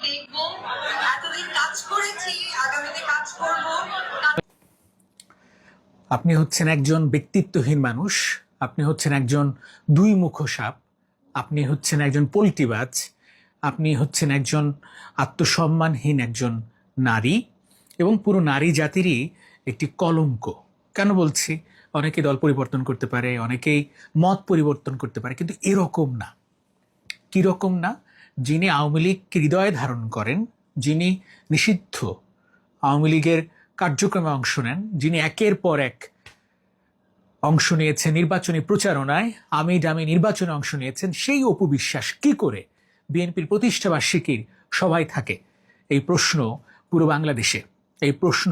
দেখবো, এতদিন কাজ করেছি, আগামীতে কাজ করব। আপনি হচ্ছেন একজন ব্যক্তিত্বহীন মানুষ, আপনি হচ্ছেন একজন দুই মুখো সাপ, আপনি হচ্ছেন একজন পল্টিবাজ, আপনি হচ্ছেন একজন আত্মসম্মানহীন একজন নারী এবং পুরো নারী জাতিরই একটি কলঙ্ক। কেন বলছি? অনেকে দল পরিবর্তন করতে পারে, অনেকেই মত পরিবর্তন করতে পারে, কিন্তু এরকম না। কীরকম না? যিনি আওয়ামী লীগ হৃদয়ে ধারণ করেন, যিনি নিষিদ্ধ আওয়ামী লীগের কার্যক্রমে অংশ নেন, যিনি একের পর এক অংশ নিয়েছেন নির্বাচনী প্রচারণায়, আমি ডামি নির্বাচনে অংশ নিয়েছেন, সেই অপু বিশ্বাস কি করে বিএনপির প্রতিষ্ঠাবার্ষিকীর সভায় থাকে? এই প্রশ্ন পুরো বাংলাদেশে, এই প্রশ্ন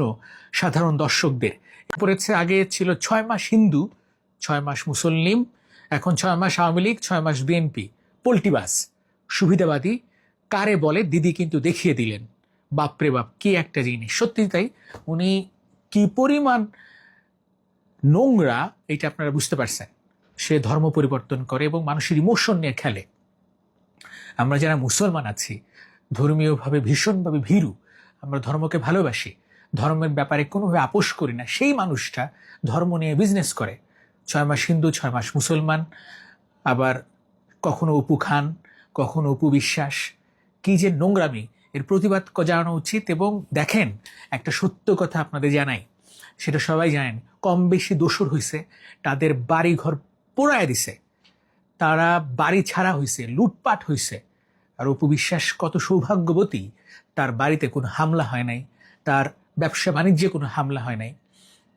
সাধারণ দর্শকদের পড়েছে। আগে ছিল 6 মাস হিন্দু, 6 মাস মুসলিম, এখন 6 মাস আওয়ামী লীগ, 6 মাস বিএনপি। পল্টিবাস, সুবিধাবাদী কারে বলে দিদি কিন্তু দেখিয়ে দিলেন। বাপরে বাপ, কি একটা জিনিস! সত্যি তাই। উনি কি পরিমাণ নোংরা এটা আপনারা বুঝতে পারছেন। সে ধর্ম পরিবর্তন করে এবং মানুষের ইমোশন নিয়ে খেলে। আমরা যারা মুসলমান আছি, ধর্মীয়ভাবে ভীষণভাবে ভীরু, আমরা ধর্মকে ভালোবাসি, ধর্মের ব্যাপারে কোনোভাবে আপোষ করি না, সেই মানুষটা ধর্ম নিয়ে বিজনেস করে। 6 মাস হিন্দু, 6 মাস মুসলমান, আবার কখনো অপু খান, কখনো অপু বিশ্বাস। কি যে নোংরামি! এর প্রতিবাদ জানানো উচিত। এবং দেখেন, একটা সত্য কথা আপনাদের জানাই, সেটা সবাই জানেন, কম বেশি দোষর হয়েছে, তাদের বাড়ি ঘর পোড়ায় দিছে, তারা বাড়ি ছাড়া হয়েছে, লুটপাট হয়েছে। আর অপু বিশ্বাস কত সৌভাগ্যবতী, তার বাড়িতে কোনো হামলা হয় নাই, তার ব্যবসা বাণিজ্যে কোনো হামলা হয় নাই,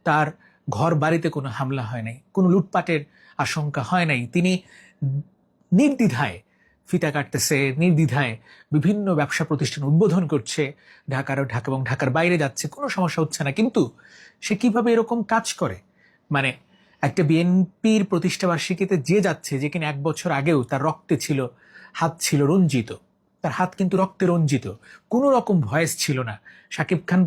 তার ঘর বাড়িতে কোনো হামলা হয় নাই, কোনো লুটপাটের আশঙ্কা হয় নাই। তিনি নির্দ্বিধায় ফিতা কাটতেছে, নির্দ্বিধায় বিভিন্ন ব্যবসা প্রতিষ্ঠান উদ্বোধন করছে, ঢাকা এবং ঢাকার বাইরে যাচ্ছে, কোনো সমস্যা হচ্ছে না। কিন্তু সে কিভাবে এরকম কাজ করে? মানে একটা বিএনপির প্রতিষ্ঠাবার্ষিকীতে যে যাচ্ছে, যে কিনা 1 বছর আগেও তার রক্তে ছিল, হাত ছিল রঞ্জিত, তার হাত কিন্তু রক্তে রঞ্জিত, কোনো রকম ভয়েস ছিল না। শাকিব খান